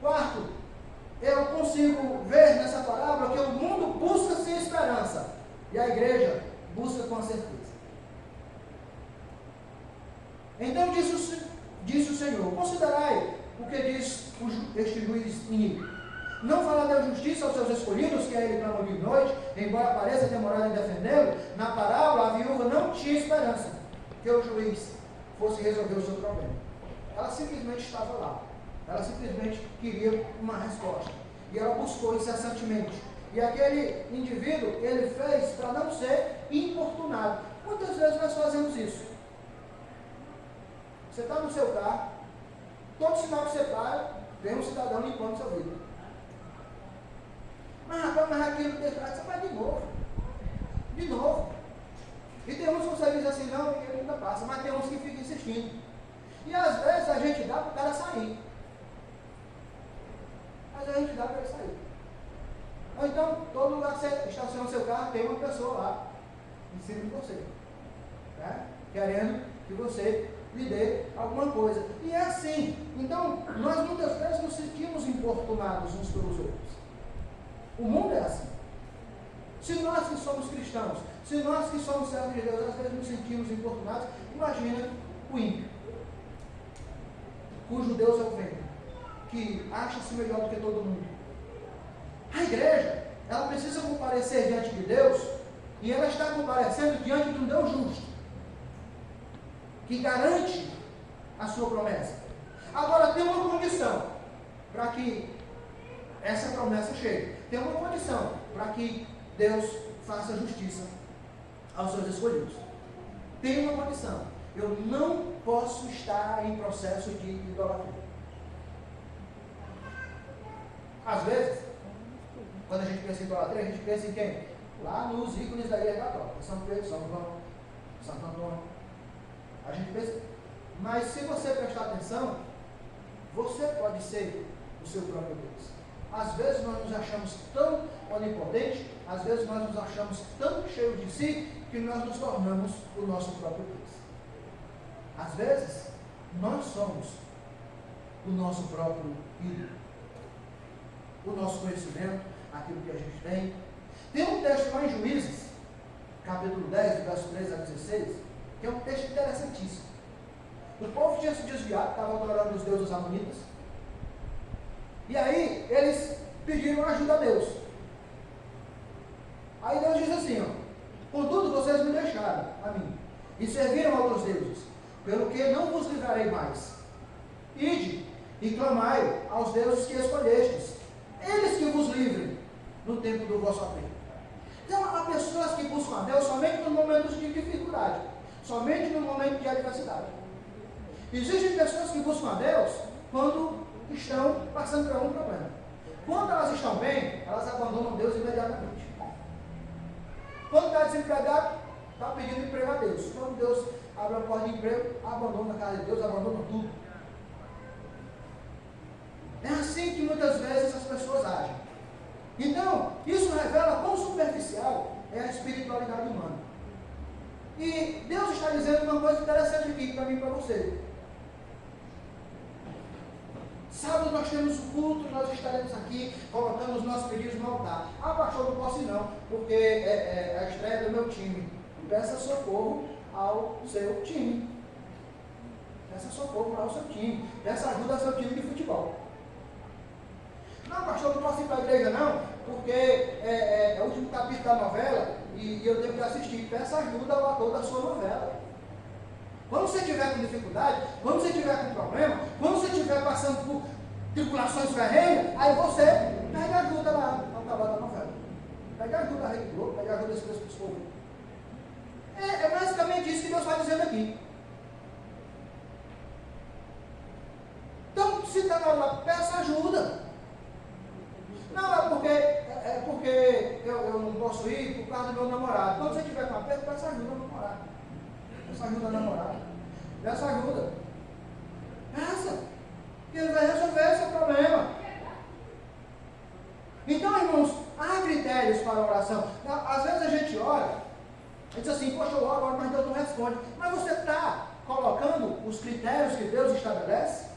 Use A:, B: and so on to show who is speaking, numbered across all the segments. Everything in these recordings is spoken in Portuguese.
A: Quarto, eu consigo ver nessa parábola que o mundo busca sem esperança e a igreja busca com certeza. Então disse o Senhor: considerai o que diz este juiz iníquo. Não falará de justiça aos seus escolhidos, que a ele clamam de noite, embora pareça demorado em defendê-lo? Na parábola, a viúva não tinha esperança que o juiz fosse resolver o seu problema. Ela simplesmente estava lá. Ela simplesmente queria uma resposta. E ela buscou incessantemente. E aquele indivíduo, ele fez para não ser importunado. Muitas vezes nós fazemos isso. Você está no seu carro, todo sinal que você para, vem um cidadão limpando o seu vidro. Mas rapaz, mas aquilo que você vai de novo. De novo. E tem uns que você diz assim, não, ele nunca passa, mas tem uns que ficam insistindo. E às vezes a gente dá para o cara sair. Mas a gente dá para ele sair. Ou então, todo lugar que você estaciona o seu carro, tem uma pessoa lá, em cima de você. Né? Querendo que você lhe dê alguma coisa. E é assim. Então, nós muitas vezes nos sentimos importunados uns pelos outros. O mundo é assim. Se nós que somos cristãos, se nós que somos servos de Deus, às vezes nos sentimos importunados, imagina o ímpio, cujo Deus é o vento, que acha-se melhor do que todo mundo. A igreja, ela precisa comparecer diante de Deus, e ela está comparecendo diante de um Deus justo, que garante a sua promessa. Agora, tem uma condição para que essa promessa chegue. Tem uma condição para que Deus faça justiça aos seus escolhidos. Tem uma condição: eu não posso estar em processo de idolatria. Às vezes, quando a gente pensa em idolatria, a gente pensa em quem? Lá nos ícones da Igreja Católica, São Pedro, São João, Santo Antônio. A gente pensa, mas se você prestar atenção, você pode ser o seu próprio Deus. Às vezes nós nos achamos tão onipotentes, às vezes nós nos achamos tão cheios de si, que nós nos tornamos o nosso próprio Deus. Às vezes, nós somos o nosso próprio ídolo. O nosso conhecimento, aquilo que a gente tem. Tem um texto lá em Juízes, capítulo 10, verso 3 a 16, que é um texto interessantíssimo. O povo tinha se desviado, estava adorando os deuses amonitas. E aí, eles pediram ajuda a Deus. Aí Deus diz assim, ó: contudo, vocês me deixaram a mim, e serviram a outros deuses, pelo que não vos livrarei mais. Ide e clamai aos deuses que escolhestes, eles que vos livrem no tempo do vosso apelo. Então, há pessoas que buscam a Deus somente nos momentos de dificuldade, somente no momento de adversidade. Existem pessoas que buscam a Deus quando estão passando por algum problema. Quando elas estão bem, elas abandonam Deus imediatamente. Quando está desempregado, está pedindo emprego a Deus. Quando Deus abre a porta de emprego, abandona a casa de Deus, abandona tudo. É assim que muitas vezes as pessoas agem. Então, isso revela quão superficial é a espiritualidade humana. E Deus está dizendo uma coisa interessante aqui para mim e para você. Sábado nós temos o culto, nós estaremos aqui, colocando os nossos pedidos no altar. Ah, pastor, não posso ir não, porque é a estreia do meu time. Peça socorro ao seu time. Peça socorro ao seu time. Peça ajuda ao seu time de futebol. Não, pastor, não posso ir para a igreja não, porque é o último capítulo da novela e eu tenho que assistir. Peça ajuda ao ator da sua novela. Quando você estiver com dificuldade, quando você estiver com problema, quando você estiver passando por tribulações ferrenhas, aí você pede ajuda lá ao acabar da novela. Pede ajuda a Rede Globo, pede ajuda às pessoas. É basicamente isso que Deus está dizendo aqui. Então, se está na hora, peça ajuda. Não é porque eu não posso ir por causa do meu namorado. Quando você estiver com uma peça ajuda ao namorado. Peça ajuda ao namorado. Peça ajuda. Peça. Que ele vai resolver esse problema. Então, irmãos, há critérios para a oração. Às vezes a gente ora e diz assim, poxa, eu oro, mas Deus não responde. Mas você está colocando os critérios que Deus estabelece?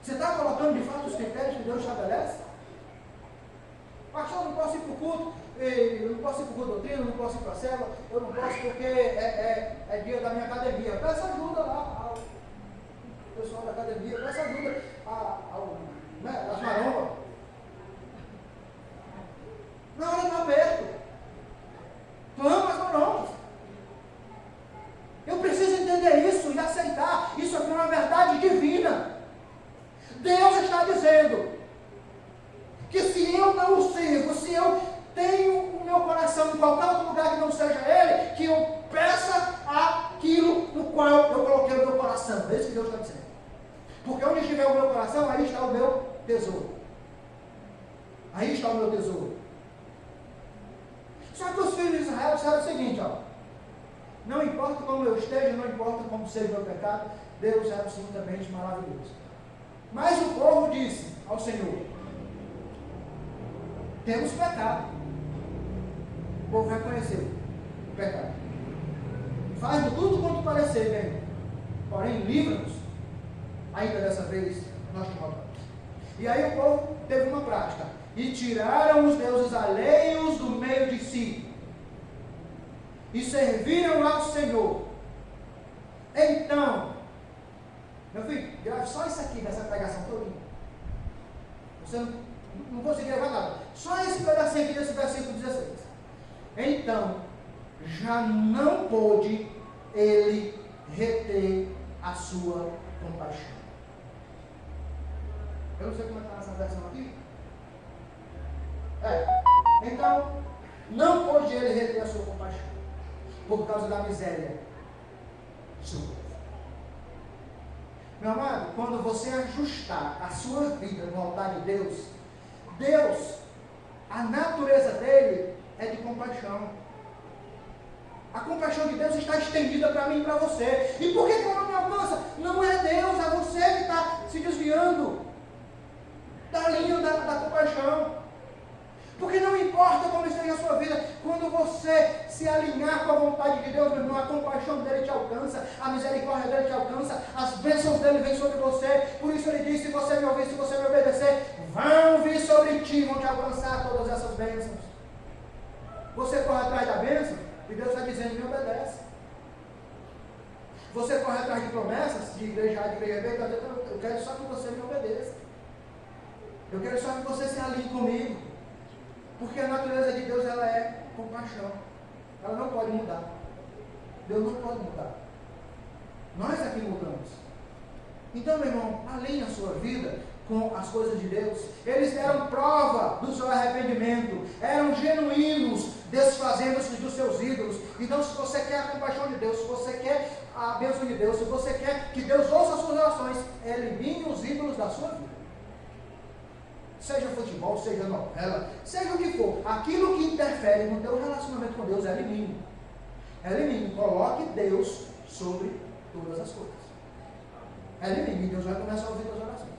A: Você está colocando de fato os critérios que Deus estabelece? Pastor, eu não posso ir para o culto, eu não posso ir para o culto doutrina, eu não posso ir para a célula, eu não posso porque é dia da minha academia. Peça ajuda lá ao pessoal da academia, peça ajuda às marombas. Na hora do aperto. Clama as marombas. Eu preciso entender isso e aceitar. Isso aqui é uma verdade divina. Deus está dizendo que se eu não o sirvo, se eu tenho o meu coração em qualquer outro lugar que não seja Ele, que eu peça aquilo no qual eu coloquei o meu coração. É isso que Deus está dizendo. Porque onde estiver o meu coração, aí está o meu tesouro. Aí está o meu tesouro. Só que os filhos de Israel disseram o seguinte, ó. Não importa como eu esteja, não importa como seja o meu pecado, Deus é absolutamente maravilhoso. Mas o povo disse ao Senhor, temos pecado. O povo reconheceu o pecado. Faz-nos tudo quanto parecer bem. Porém, livra-nos. Ainda dessa vez, nós te rogamos. E aí o povo teve uma prática. E tiraram os deuses alheios do meio de si. E serviram ao Senhor. Então, meu filho, grave só isso aqui nessa pregação toda. Você não conseguiu gravar nada. Só esse pedacinho aqui desse versículo 16. Então, já não pôde ele reter a sua compaixão. Eu não sei como está essa versão aqui. Então, não pôde ele reter a sua compaixão, por causa da miséria do seu povo. Meu amado, quando você ajustar a sua vida no altar de Deus, Deus, a natureza dele é de compaixão. A compaixão de Deus está estendida para mim e para você. E por que ela não me alcança? Não é Deus, é você que está se desviando da linha da compaixão. Porque não importa como esteja a sua vida, quando você se alinhar com a vontade de Deus, meu irmão, a compaixão dele te alcança, a misericórdia dele te alcança, as bênçãos dele vêm sobre você. Por isso ele diz, se você me ouvir, se você me obedecer, vão vir sobre ti, vão te alcançar todas essas bênçãos. Você corre atrás da bênção e Deus está dizendo, me obedece. Você corre atrás de promessas, de igreja A, de igreja B, está dizendo, eu quero só que você me obedeça. Eu quero só que você se alinhe comigo. Porque a natureza de Deus, ela é compaixão. Ela não pode mudar. Deus não pode mudar. Nós aqui mudamos. Então, meu irmão, alinhe a sua vida com as coisas de Deus. Eles deram prova do seu arrependimento. Eram genuínos, desfazendo-se dos seus ídolos. Então, se você quer a compaixão de Deus, se você quer a bênção de Deus, se você quer que Deus ouça as suas orações, elimine os ídolos da sua vida. Seja futebol, seja novela, seja o que for, aquilo que interfere no teu relacionamento com Deus, elimine. Elimine, coloque Deus sobre todas as coisas. Elimine, Deus vai começar a ouvir as orações.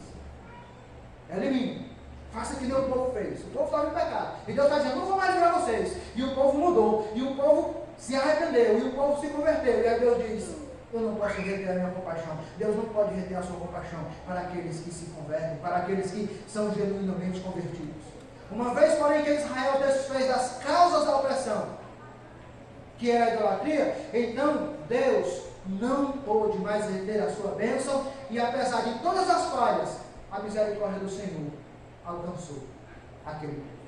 A: Elimine, faça que nem o povo fez. O povo estava em pecado, e Deus está dizendo, não vou mais livrar vocês. E o povo mudou, e o povo se arrependeu, e o povo se converteu. E aí Deus diz, eu não posso reter a minha compaixão. Deus não pode reter a sua compaixão para aqueles que se convertem, para aqueles que são genuinamente convertidos. Uma vez, porém, que Israel desfez das causas da opressão, que é a idolatria, então Deus não pôde mais reter a sua bênção, e apesar de todas as falhas, a misericórdia do Senhor alcançou aquele povo.